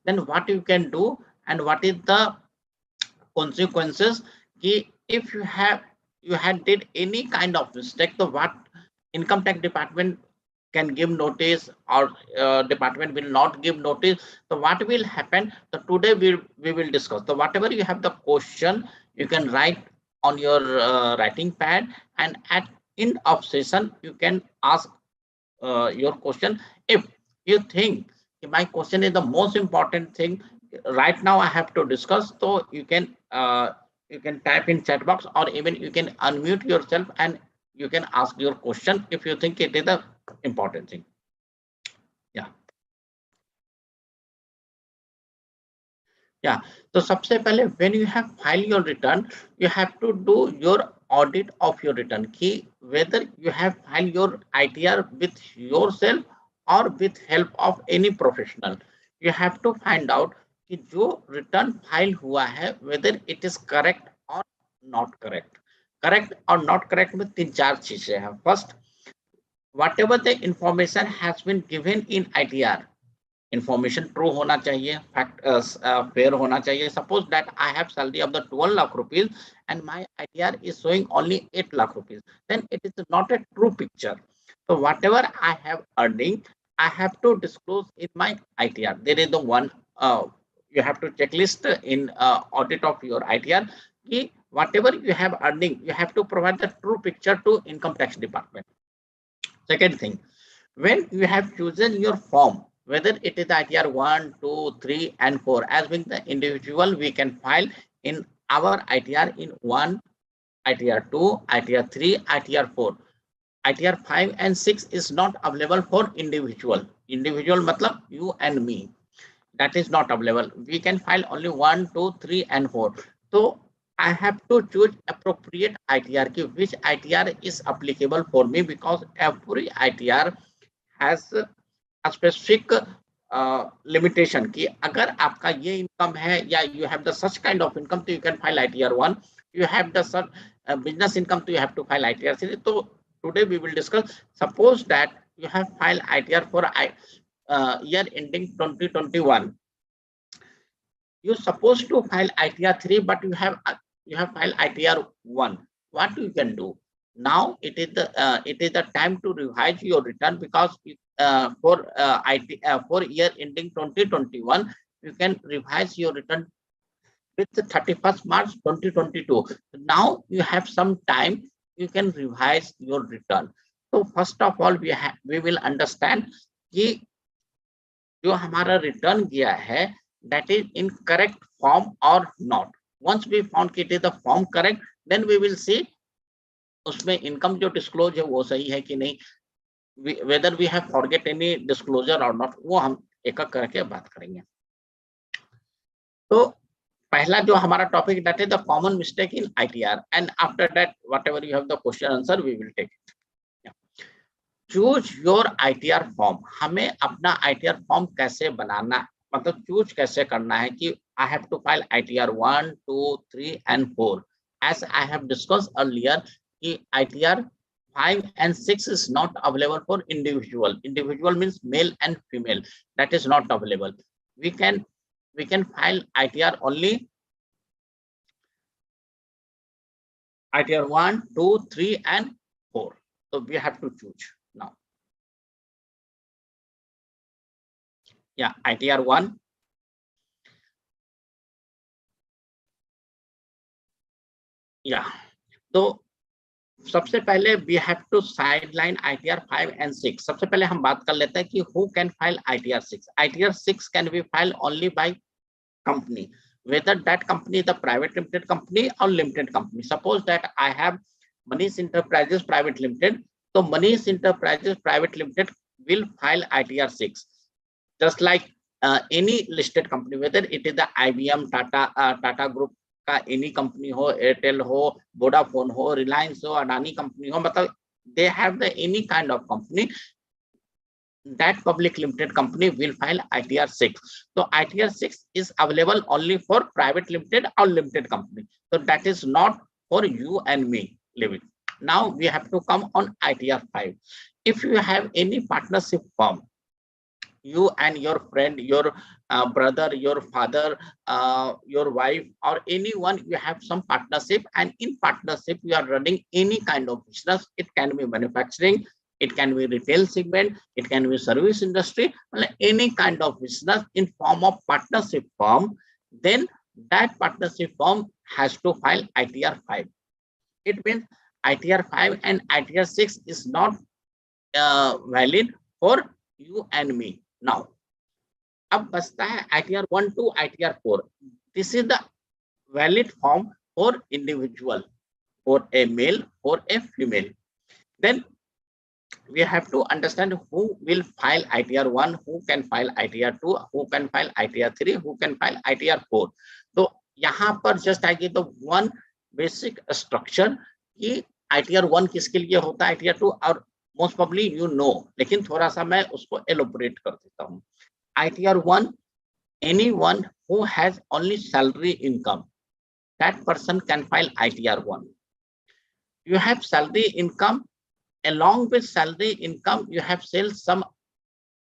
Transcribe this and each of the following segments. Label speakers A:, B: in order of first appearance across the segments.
A: then what you can do and what is the consequences. If you had did any kind of mistake, so what income tax department can give notice, or department will not give notice. So what will happen? So today we will discuss. So whatever you have the question, you can write on your writing pad, and at end of session you can ask your question. If you think my question is the most important thing right now I have to discuss, so you can type in chat box, or even you can unmute yourself and you can ask your question if you think it is the important thing. Yeah. Yeah. So सबसे पहले when you have filed your return, you have to do your audit of your return, कि whether you have filed your ITR with yourself or with help of any professional. You have to find out कि जो return file हुआ है whether it is correct or not correct. Correct or not correct में तीन चार चीजें हैं. First, whatever the information has been given in ITR, information true होना चाहिए, fact fair होना चाहिए. Suppose that I have salary of the 12 lakh rupees and my ITR is showing only 8 lakh rupees, then it is not a true picture. So whatever I have earning, I have to disclose in my ITR. There is the one you have to checklist in audit of your ITR. Whatever you have earning, you have to provide the true picture to income tax department. Second thing, when you have chosen your form, whether it is ITR 1, 2, 3, and 4, as being the individual, we can file in our ITR in 1, ITR 2, ITR 3, ITR 4. ITR 5 and 6 is not available for individual. Individual matlab you and me. That is not available. We can file only 1, 2, 3, and 4. So I have to choose appropriate ITR, which ITR is applicable for me, because every ITR has a specific limitation कि अगर आपका ये income है या you have the such kind of income, तो you can file ITR 1. You have the such business income, so you have to file ITR 3. So today we will discuss. Suppose that you have filed ITR for year ending 2021. You're supposed to file ITR 3, but you have filed ITR 1. What you can do now? It is the time to revise your return, because for year ending 2021, you can revise your return with the 31st March 2022. Now you have some time, you can revise your return. So first of all, we will understand कि जो हमारा return गया है, that is in correct form or not. Once we found it is the form correct, then we will see उसमें income जो disclose है वो सही है कि नहीं, whether we have forget any disclosure or not, वो हम एक एक करके बात करेंगे. तो पहला जो हमारा topic, that is the common mistake in ITR, and after that whatever you have the question answer we will take it. Choose your ITR form. हमें अपना ITR फॉर्म कैसे बनाना, मतलब चूज कैसे करना है कि I have to file ITR 1, 2, 3 and 4. As I have discussed earlier, कि ITR 5 and 6 is not available for individual. Individual means male and female. That is not available. We can file ITR only ITR 1, 2, 3 and 4. So we have to choose now. Yeah, ITR 1. Yeah. तो सबसे पहले we have to sideline ITR 5 and 6. सबसे पहले हम बात कर लेते हैं कि who can file ITR 6. ITR 6 can be filed only by company, whether that company is a private limited company or limited company. Suppose that I have Manish Enterprises Private Limited. So Manish Enterprises Private Limited will file ITR 6, just like any listed company, whether it is the IBM, Tata Group का any company हो, Airtel हो, Vodafone हो, Reliance हो, Adani company हो, मतलब they have the any kind of company, that public limited company will file ITR 6. So ITR 6 is available only for private limited or limited company. So that is not for you and me living. Now we have to come on ITR 5. If you have any partnership firm, you and your friend, your brother, your father, your wife, or anyone, you have some partnership, and in partnership you are running any kind of business. It can be manufacturing, it can be retail segment, it can be service industry, any kind of business in form of partnership firm. Then that partnership firm has to file ITR 5. It means ITR 5 and ITR 6 is not valid for you and me. Now अब बचता है ITR 1 to ITR 4. This is the valid form for individual, for a male, for a female. Then we have to understand who will file ITR 1, who can file ITR 2, who can file ITR 3, who can file ITR 4. तो यहाँ पर just I give the one basic structure कि ITR 1 किसके लिए होता है, ITR 2 और most probably you know, लेकिन थोड़ा सा मैं उसको एलोबरेट कर देता हूँ. ITR 1, anyone who has only salary income, that person can file ITR 1. You have salary income, along with salary income you have sold some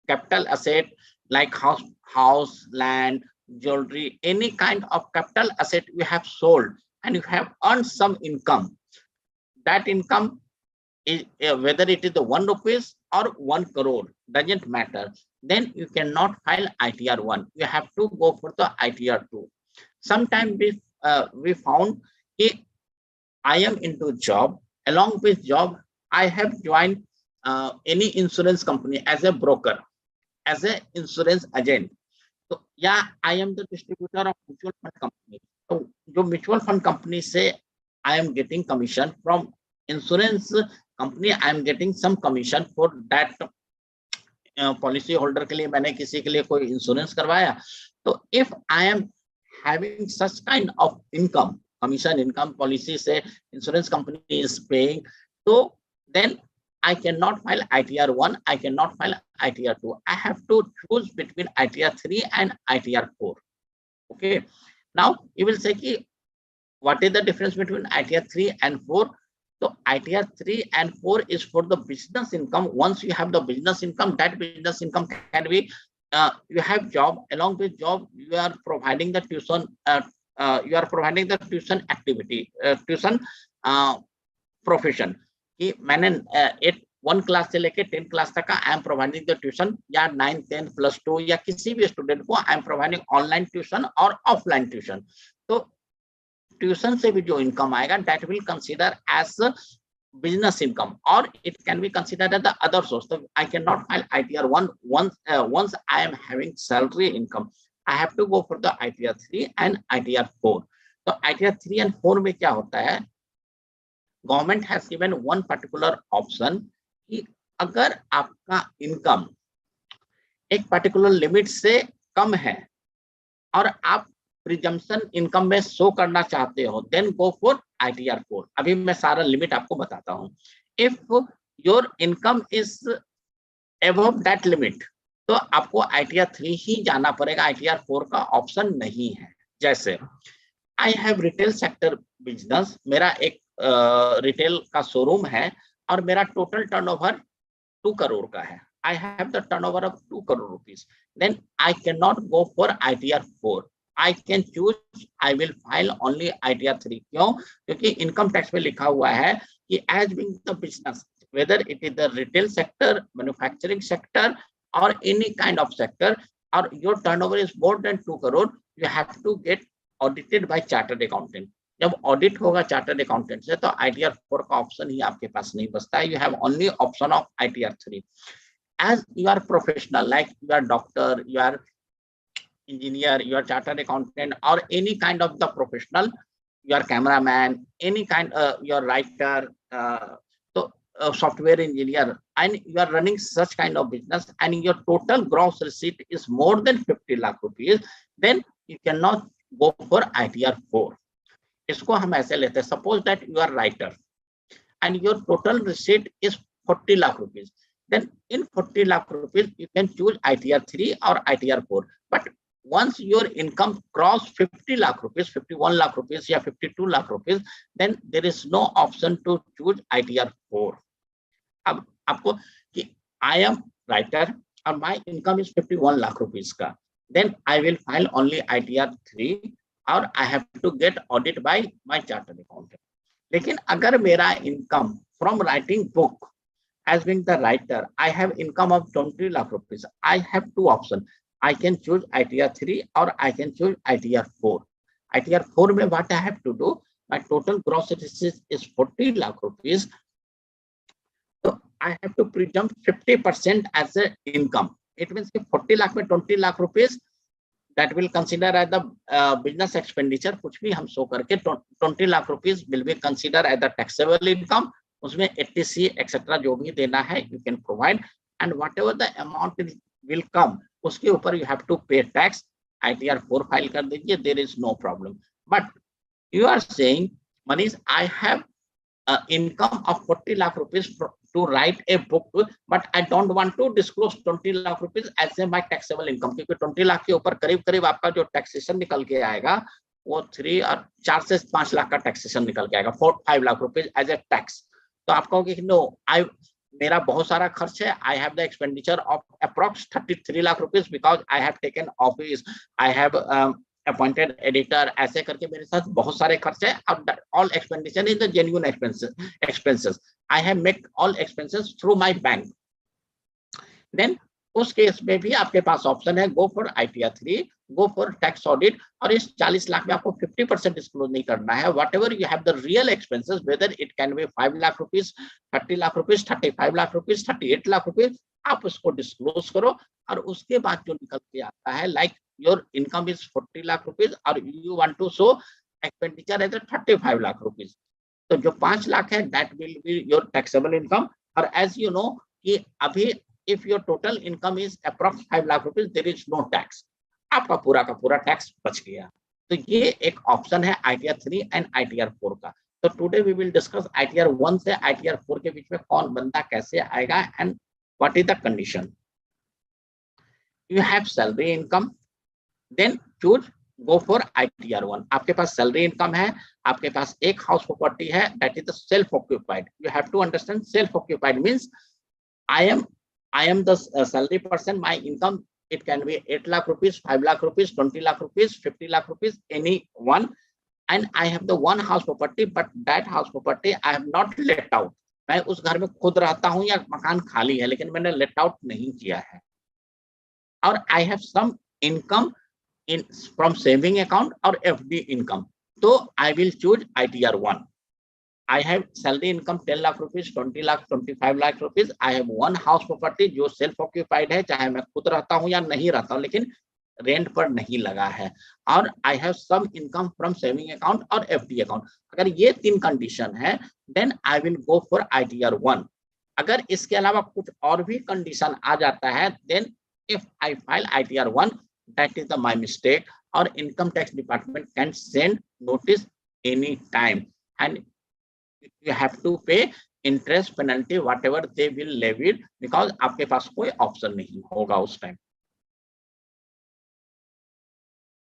A: capital asset like house, land, jewelry, any kind of capital asset you have sold, and you have earned some income. That income is whether it is the 1 rupees or 1 crore, doesn't matter. Then you cannot file ITR 1. You have to go for the ITR 2. Sometimes we found that I am into job. Along with job, I have joined any insurance company as a broker, as an insurance agent. So yeah, I am the distributor of mutual fund company. So जो mutual fund company से I am getting commission, from insurance company I am getting some commission for that policy holder के लिए मैंने किसी के लिए कोई insurance करवाया. तो if I am having such kind of income, commission income policy से इंश्योरेंस कंपनी इज पेइंग, तो then I cannot file ITR 1, I cannot file ITR 2. I have to choose between ITR 3 and ITR 4. Okay. Now you will say ki, what is the difference between ITR 3 and 4? So ITR 3 and 4 is for the business income. Once you have the business income, that business income can be you have job, along with job you are providing the tuition, you are providing the tuition activity, tuition profession कि मैंने 1 class से लेके 10 class तक का I am providing the tuition, या 9, 10, +2 या किसी भी स्टूडेंट को I am providing online tuition और ऑफलाइन ट्यूशन. तो ट्यूशन से भी जो इनकम आएगा that will consider as business income, or it can be considered as the other source. So I cannot file ITR 1 once I am having salary income. I have to go for the ITR 3 and ITR 4. तो ITR 3 and 4 में क्या होता है, government has given one particular option कि अगर आपका income एक particular limit से कम है और आप प्रिजम्पशन इनकम में शो करना चाहते हो, देन गो फॉर ITR 4. अभी मैं सारा लिमिट आपको बताता हूं. If your income is above that limit, तो आपको ITR 3 ही जाना पड़ेगा, ITR 4 का ऑप्शन नहीं है. जैसे I have retail sector business, मेरा एक रिटेल का शोरूम है और मेरा टोटल टर्नओवर 2 करोड़ का है. I have the turnover of 2 crore rupees. Then I cannot go for ITR 4. I can choose, I will file only ITR 3. क्यों? क्योंकि इनकम टैक्स में लिखा हुआ है कि as being the business, whether it is the retail sector, manufacturing sector, or any kind of sector, or your turnover is more than 2 crore, you have to get audited by chartered accountant. जब audit होगा chartered accountant से, तो ITR 4 का option ही आपके पास नहीं बचता है. You have only option of ITR 3. As you are professional, like you are doctor, you are engineer, you are chartered accountant, or any kind of the professional, you are cameraman, any kind, you are writer, software engineer, and you are running such kind of business, and your total gross receipt is more than 50 lakh rupees, then you cannot go for ITR 4. इसको हम ऐसे लेते हैं, suppose that you are writer and your total receipt is 40 lakh rupees. Then in 40 lakh rupees, you can choose ITR 3 or ITR 4. But once your income cross 50 lakh rupees, 51 lakh rupees, या 52 lakh rupees, then there is no option to choose ITR 4. अब आपको कि I am writer और my income is 51 lakh rupees का, then I will file only ITR 3 और I have to get audit by my chartered accountant. लेकिन अगर मेरा income from writing book, as being the writer, I have income of 20 lakh rupees, I have two options. I can choose ITR 3 or I can choose ITR 4. ITR 4 में what I have to do, my total gross receipts is 40 lakh rupees. So I have to presume 50% as a income. It means 40 lakh में 20 lakh rupees that will consider as the business expenditure, कुछ भी हम show करके 20 lakh rupees will be considered as the taxable income. उसमें 80C etc जो भी देना है you can provide, and whatever the amount will come उसके ऊपर you have to pay tax. ITR 4 file कर दीजिए, there is no problem. But you are saying, Manish, I have income of 40 lakh rupees to write a book, but I don't want to disclose 20 lakh rupees as a my taxable income, क्योंकि 20 लाख के ऊपर करीब करीब आपका जो taxation निकल के आएगा वो 3 और 4 से 5 लाख का टैक्सेशन निकल के आएगा, 4-5 lakh rupees as a tax. तो आप कहोगे कि नो, मेरा बहुत सारा खर्च है, I have the expenditure of approx 33 lakh rupees because I have taken office, I have appointed editor, ऐसे करके मेरे साथ बहुत सारे खर्च है. All expenditure is the genuine expenses, I have make all expenses through my bank. Then उस केस में भी आपके पास ऑप्शन है, go for ITR 3, go for tax audit. और इस 40 लाख में आपको 50% डिस्क्लोज नहीं करना है. What ever you have the real expenses, whether it can be 5 lakh rupees, 30 lakh rupees, 35 lakh rupees, 38 lakh rupees, आप उसको डिस्क्लोज करो. और उसके बाद जो निकल के आता है, like your income is 40 lakh rupees और you want to show expenditure as 35 lakh rupees, तो जो 5 लाख है that will be your taxable income. और एज यू नो कि अभी if your total income is approx 5 lakh rupees, there is no tax, आपका पूरा का पूरा टैक्स बच गया. तो ये एक ऑप्शन है ITR 3 एंड ITR 4 का. तो today we will discuss ITR 1 से ITR 4 के बीच में कौन बंदा कैसे आएगा and what is the condition. You have salary income, then choose go for ITR 1. आपके पास सैलरी इनकम है, आपके पास एक हाउस प्रॉपर्टी है, that is the self occupied. You have to understand self occupied means I am the salary person. My income, it can be 8 lakh rupees, 5 lakh rupees, 20 lakh rupees, 50 lakh rupees, any one. And I have the one house property, but that house property I have not let out. मैं उस घर में खुद रहता हूँ या मकान खाली है, लेकिन मैंने let out नहीं किया है. और I have some income in from saving account और FD income. तो I will choose ITR 1. I have salary income 10 lakh rupees, 20 lakh, 25 lakh rupees. I have one house property जो self occupied है, चाहे मैं खुद रहता हूँ या नहीं रहता हूँ, लेकिन रेंट पर नहीं लगा है. और I have some income from saving account और FD account. अगर ये 3 कंडीशन है, then I will go for ITR 1. अगर इसके अलावा कुछ और भी कंडीशन आ जाता है, then if I file ITR 1, that is my mistake. और income tax department can send notice any time and you have to pay interest penalty whatever they will levy because आपके पास कोई ऑप्शन नहीं होगा उस time.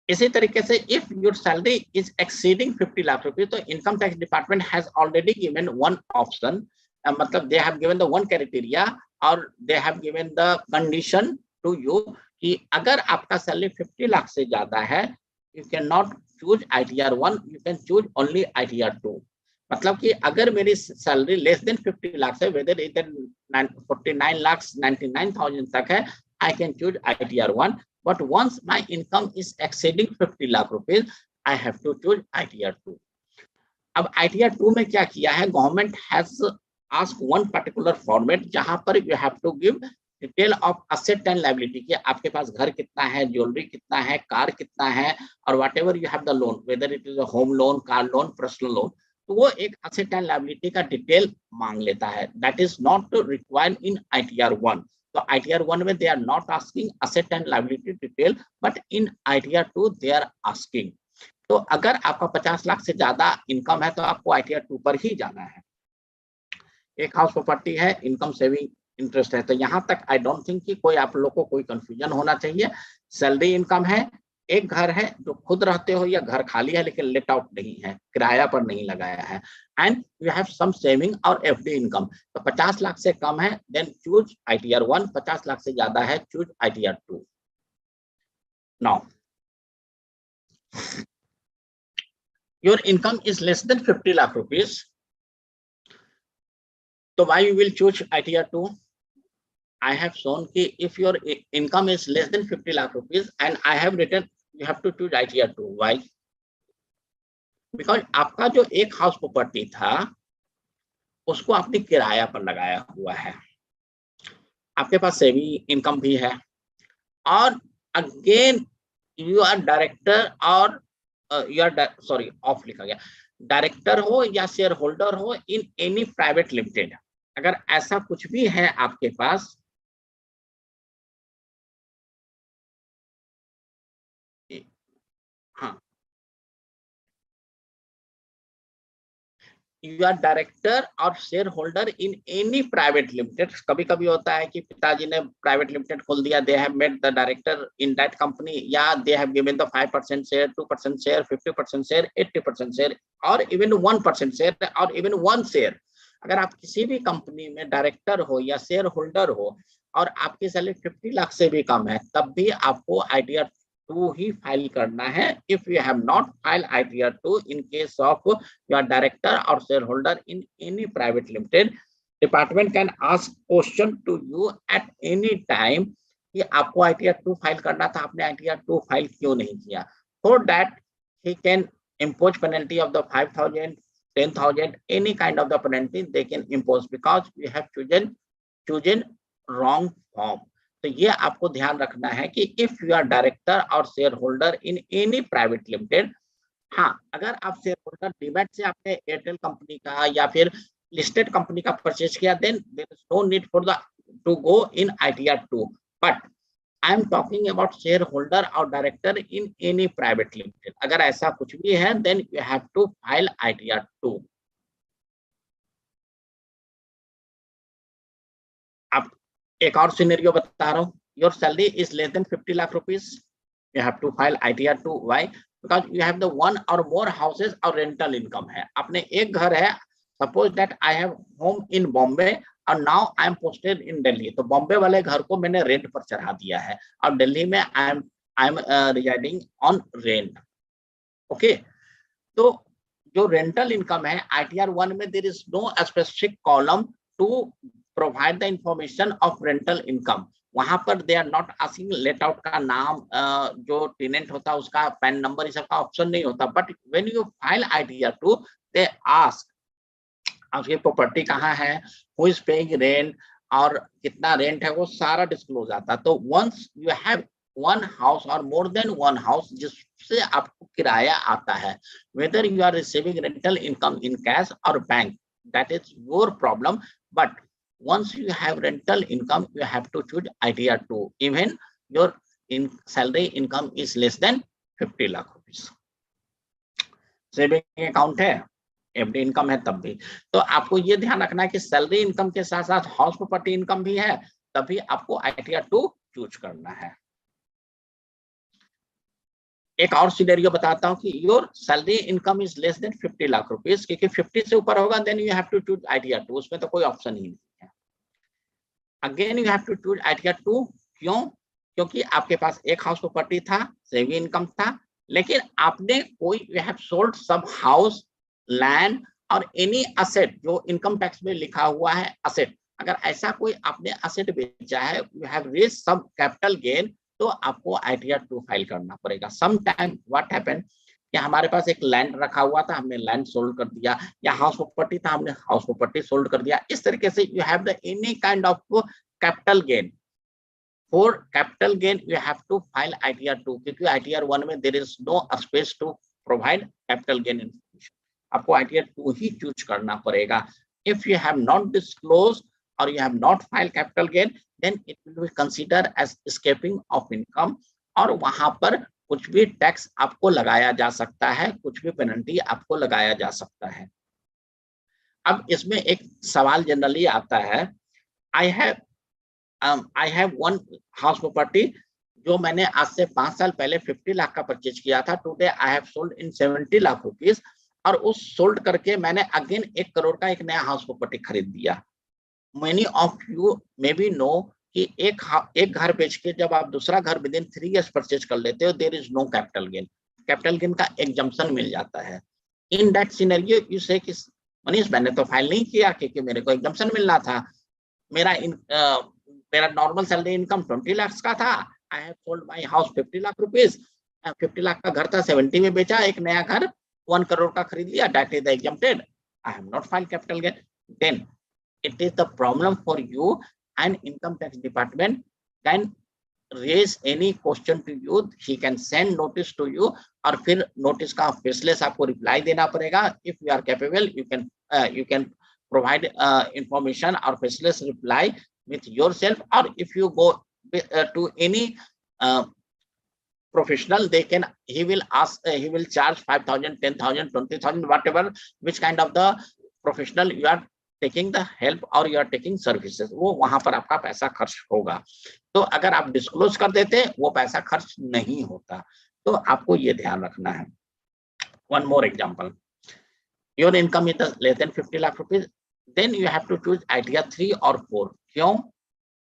A: इसी तरीके से if your salary is exceeding 50 lakh rupees, तो income tax department has already given one option, मतलब they have given the one criteria और they have given the condition to you कि अगर आपका सैलरी 50 लाख से ज्यादा है, you cannot choose ITR 1, you can choose only ITR 2. मतलब कि अगर मेरी सैलरी लेस देन 50 लाख है, वेदर इधर 49 लाख 99,000 तक है, I can choose ITR 1. But once my income is exceeding 50 lakh rupees, I have to choose ITR 2. अब ITR 2 में क्या किया है, government has ask one particular format जहां पर you have to give detail of asset and liability कि आपके पास घर कितना है, ज्वेलरी कितना है, कार कितना है, और whatever you have the loan, whether it is a home loan, car loan, personal loan, तो वो एक असेट एंड लायबिलिटी का डिटेल मांग लेता है. That is not required in ITR 1. तो ITR 1 में they are not asking asset and liability detail, but in ITR 2 they are asking. तो अगर आपका 50 लाख से ज्यादा इनकम है तो आपको ITR 2 पर ही जाना है. एक हाउस प्रॉपर्टी है, इनकम सेविंग इंटरेस्ट है, तो यहाँ तक आई डोंट थिंक कि कोई आप लोग को कोई कंफ्यूजन होना चाहिए. सैलरी इनकम है, एक घर है जो खुद रहते हो या घर खाली है लेकिन लेट आउट नहीं है, किराया पर नहीं लगाया है, and you have some saving और FD इनकम. तो 50 लाख से कम है देन चूज ITR 1, 50 लाख से ज्यादा है choose ITR 2. Now, your income is less than 50 lakh rupees. So why you will choose ITR 2? I have shown कि if your income is less than 50 lakh rupees and I have written you have to choose ITR 2. Why? Because आपका जो एक house property था उसको आपने किराया पर लगाया हुआ है, आपके पास सेविंग इनकम भी है, और अगेन यू आर डायरेक्टर और यू आर सॉरी ऑफ लिखा गया, डायरेक्टर हो या शेयर होल्डर हो इन एनी प्राइवेट लिमिटेड, अगर ऐसा कुछ भी है आपके पास, हाँ, यू आर डायरेक्टर और share holder in any private limited. कभी कभी होता है कि पिताजी ने प्राइवेट लिमिटेड खोल दिया, they have made the director in that company, या they have given the 5% share, 2% share, 50% share, 80% share, और इवन 1% शेयर, और इवन 1 शेयर। अगर आप किसी भी कंपनी में डायरेक्टर हो या शेयर होल्डर हो और आपकी सैलरी 50 लाख से भी कम है, तब भी आपको ITR 2 ही फाइल करना है। If you have not file ITR 2 in case of you are director or shareholder in any private limited, department can ask question to you at any time कि आपको ITR 2 फाइल करना था, आपने ITR 2 file क्यों नहीं किया। For that he can impose penalty of the 5,000, 10,000, any kind of the penalty they can impose because you have chosen wrong form। तो ये आपको ध्यान रखना है कि इफ यू आर डायरेक्टर और share holder in any private limited, हाँ, अगर आप शेयर होल्डर डीमैट से आपने एयरटेल कंपनी का या फिर लिस्टेड कंपनी का परचेज किया, then there is no need for the to go in ITR 2, but I am talking about share holder और director in any private limited, अगर ऐसा कुछ भी है then you have to file ITR 2। अब एक और सिनेरियो बता रहा हूँ, your salary is less than 50 lakh rupees, you have to file ITR 2। why? Because you have the one or more houses और rental income है, अपने एक घर है, suppose that I have home in Bombay और now I am posted in Delhi, तो बॉम्बे वाले घर को मैंने रेंट पर चढ़ा दिया है और दिल्ली में I am residing on rent। Okay, तो जो रेंटल इनकम है ITR 1 में there is no specific column to provide the information of rental income, वहां पर they are not asking let out का नाम, जो टेनेंट होता है उसका पैन नंबर, इस सबका ऑप्शन नहीं होता, but when you file ITR 2 they ask आपकी प्रॉपर्टी कहाँ है, हु इज पेइंग रेंट और कितना रेंट है, वो सारा डिस्क्लोज आता है। तो once you have one house और मोर देन वन हाउस जिससे आपको किराया आता है, whether you are receiving rental income in cash और bank, that is your problem, but once you have rental income you have to choose ITR 2 even your salary income is less than 50 lakh rupees। Saving account है, FD income है तब भी, तो आपको ये ध्यान रखना है कि सैलरी इनकम के साथ साथ हाउस प्रॉपर्टी इनकम भी है, तभी आपको ITR 2 चूज करना है। एक और सिनेरियो बताता हूँ कि your salary income is less than 50 lakh rupees, क्योंकि 50 से ऊपर होगा then you have to choose ITR 2, उसमें तो कोई ऑप्शन ही नहीं है। Again you have to choose ITR 2, क्यों? क्योंकि आपके पास एक हाउस प्रॉपर्टी था, सेविंग इनकम था, लेकिन आपने कोई यू हैव सोल्ड सब हाउस, लैंड और एनी असेट जो इनकम टैक्स में लिखा हुआ है असेट, अगर ऐसा कोई आपने असेट बेचा है, you have raise some capital gain, तो आपको ITR 2 फाइल करना पड़ेगा। सम टाइम व्हाट हैपन कि हमारे पास एक लैंड रखा हुआ था, हमने लैंड सोल्ड कर दिया, या हाउस प्रॉपर्टी था, हमने हाउस प्रॉपर्टी सोल्ड कर दिया, इस तरीके से you have the any kind of capital gain. For capital gain you have to file ITR 2, क्योंकि ITR 1 में there is no space to provide capital gain information, आपको ITR 2 ही चूज करना पड़ेगा। If you have not disclose or you have not filed capital gain, then it will be considered as escaping of income, और वहां पर कुछ भी tax आपको लगाया जा सकता है, कुछ भी पेनल्टी आपको लगाया जा सकता है। अब इसमें एक सवाल जनरली आता है, I have one house property जो मैंने आज से 5 साल पहले 50 लाख का परचेज किया था, today I have sold in 70 lakh rupees, और उस सोल्ड करके मैंने अगेन 1 करोड़ का एक नया हाउस प्रॉपर्टी खरीद दिया। Many of you maybe know कि एक घर बेच के जब आप दूसरा घर विद इन 3 years परचेज कर लेते हो, there is no capital gain. Capital gain का एग्जम्पशन मिल जाता है। इन दैट सिनेरियो यू से कि मनीष मैंने तो फाइल नहीं किया क्योंकि मेरे को एग्जम्पशन मिलना था। मेरा नॉर्मल सैलरी इनकम 20 लाख का था। I have sold my house 50 lakh rupees. 50 lakh का घर था, 70 में बेचा। एक नया घर 1 करोड़ का खरीद लिया, that is exempted. I have not file capital gain. Then it is the problem for you, and income tax department can raise any question to you. He can send notice to you, और फिर notice का faceless आपको reply देना पड़ेगा। If you are capable you can provide information or faceless reply with yourself, or if you go to any professional, he will charge 5,000, 10,000, 20,000, whatever, which kind of the professional you are taking the help or you are taking services, वो वहां पर आपका पैसा खर्च होगा। तो अगर आप डिस्क्लोज कर देते वो पैसा खर्च नहीं होता। तो आपको ये ध्यान रखना है। One more example, your income is less than 50 lakh rupees, then you have to choose ITR 3 और 4। क्यों?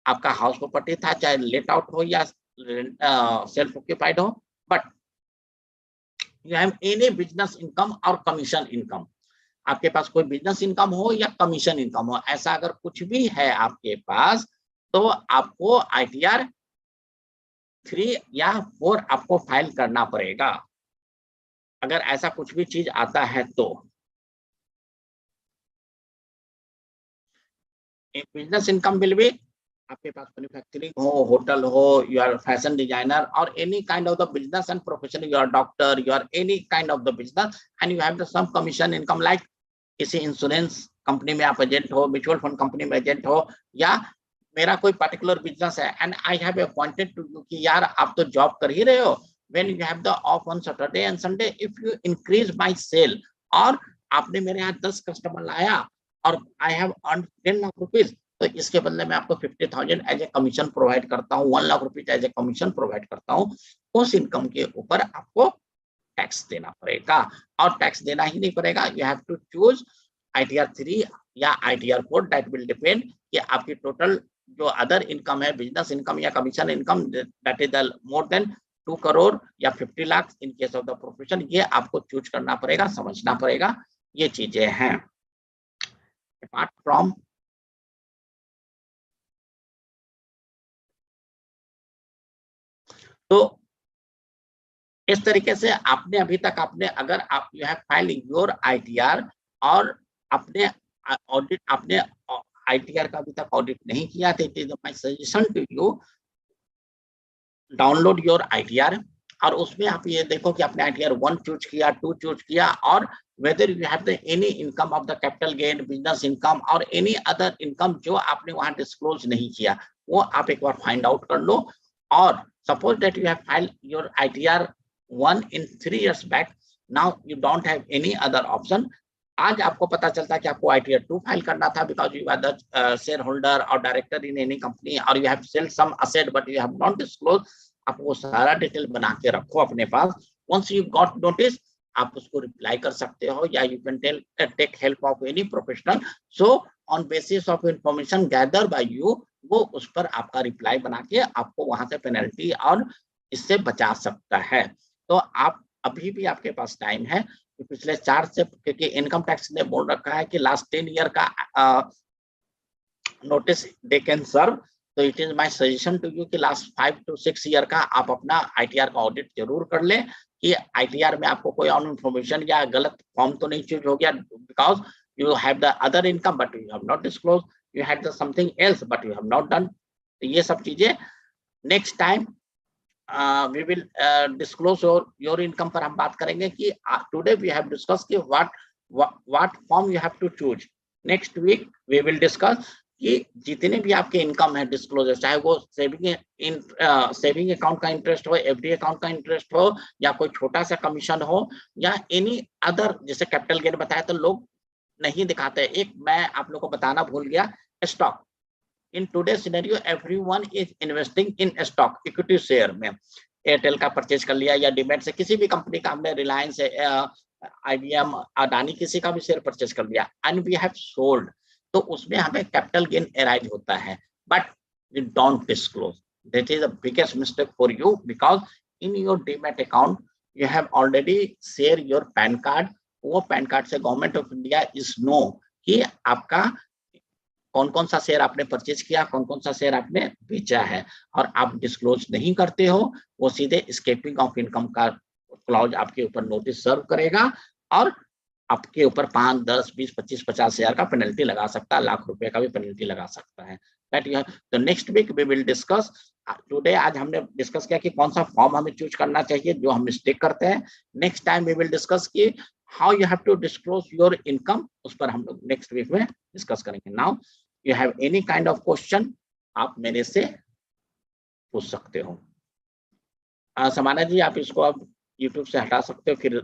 A: आपका हाउस प्रॉपर्टी था, चाहे लेट आउट हो या सेल्फ ऑक्यूपाइड हो, but you have any business income और कमीशन इनकम। आपके पास कोई बिजनेस इनकम हो या कमीशन इनकम हो, ऐसा अगर कुछ भी है आपके पास, तो आपको ITR 3 या 4 आपको फाइल करना पड़ेगा। अगर ऐसा कुछ भी चीज आता है तो बिजनेस इनकम विल बी, आपके पास मैन्युफैक्चरिंग हो, होटल हो, यू आर फैशन डिजाइनर और any kind of the business and profession, you are doctor, you are any kind of the business and you have the some commission income, like किसी insurance company में आप agent हो, mutual fund company में agent हो, या मेरा कोई particular business है and I have appointed to you कि यार आप तो जॉब कर ही रहे हो, when you have the off on Saturday and Sunday, if you increase my sale, और आपने मेरे यहाँ 10 कस्टमर लाया और I have earn 10 lakh rupees, तो इसके बदले में आपको 50,000 एज ए कमीशन प्रोवाइड करता हूँ, 1 lakh rupees as a commission provide करता हूँ। उस इनकम के ऊपर आपको टैक्स देना पड़ेगा, और टैक्स देना ही नहीं पड़ेगा, you have to choose ITR 3 या ITR 4, दैट विल डिपेंड कि आपकी टोटल जो अदर इनकम है, बिजनेस इनकम या commission income, that is more than 2 crore या 50 lakh in case of the profession, ये आपको चूज करना पड़ेगा, समझना पड़ेगा, ये चीजें हैं। अपार्ट फ्रॉम तो इस तरीके से आपने अभी तक आपने, अगर आप you have file your ITR और अपने ऑडिट, आपने ITR का अभी तक ऑडिट नहीं किया, तो it is my suggestion to you, download your ITR, और उसमें आप ये देखो कि आपने ITR 1 चूज किया, 2 चूज किया, और whether you have the any income of the capital gain, business income or any other income जो आपने वहां डिस्क्लोज नहीं किया, वो आप एक बार फाइंड आउट कर लो। और suppose that you have filed your ITR 1 in 3 years back, now you don't have any other option, आज आपको पता चलता है कि आपको ITR 2 फाइल करना था, because you are the share holder और डायरेक्टर इन एनी कंपनी, और you have sell some asset but you have not disclose. आप वो सारा डिटेल बना के रखो अपने पास। वंस यू गॉट नोटिस, आप उसको रिप्लाई कर सकते हो, या you can take help of any professional. So on basis of information gather by you, वो उस पर आपका रिप्लाई बना के आपको वहां से पेनल्टी और इससे बचा सकता है। तो आप अभी भी आपके पास टाइम है, पिछले 4 से, क्योंकि इनकम टैक्स ने बोल रखा है कि लास्ट 10 ईयर का नोटिस दे कैन सर्व, तो it is my suggestion to you कि लास्ट 5 to 6 ईयर का आप अपना ITR का ऑडिट जरूर कर ले, कि ITR में आपको कोई और इन्फॉर्मेशन या गलत फॉर्म तो नहीं चूज हो गया, because you have the other income but you have not disclose, you had the something else but you have not done. तो ये सब चीजें next time we will disclose your income पर हम बात करेंगे कि today we have discussed कि what form you have to choose। next week we will discuss कि जितने भी आपके इनकम है डिस्क्लोजर, चाहे वो सेविंग अकाउंट का इंटरेस्ट हो, FD अकाउंट का इंटरेस्ट हो, या कोई छोटा सा कमीशन हो, या एनी अदर, जैसे कैपिटल गेन बताया तो लोग नहीं दिखाते। एक मैं आप लोग को बताना भूल गया, stock. In today scenario everyone is investing in stock, equity share में। एयरटेल का परचेज कर लिया, या डीमैट से किसी भी कंपनी का, हमने रिलायंस, IBM, अडानी, किसी का भी शेयर परचेज कर लिया, एंड वी हैव सोल्ड, तो उसमें हमें कैपिटल गेन अराइज होता है। But you don't disclose. That is the biggest mistake for you, because in your demat account you have already share your PAN card. वो PAN card से government of India is know कि आपका कौन कौन सा share आपने purchase किया, कौन कौन सा शेयर आपने बेचा है, और आप डिस्क्लोज नहीं करते हो, वो सीधे स्केपिंग ऑफ इनकम का क्लॉज आपके ऊपर नोटिस सर्व करेगा और आपके ऊपर 5, 10, 20, 25, 50 हजार का पेनल्टी लगा सकता है, लाख रुपए का भी पेनल्टी लगा सकता है. दैट यू तो next week we will discuss. Today आज हमने डिस्कस किया कि कौन सा फॉर्म हमें चूज करना चाहिए जो हम मिस्टेक करते हैं. Next time we will discuss कि how you have to disclose your income, उस पर हम लोग नेक्स्ट वीक में डिस्कस करेंगे. Now you have any kind of question, आप मेरे से पूछ सकते हो. समाना जी, आप इसको अब यूट्यूब से हटा सकते हो, फिर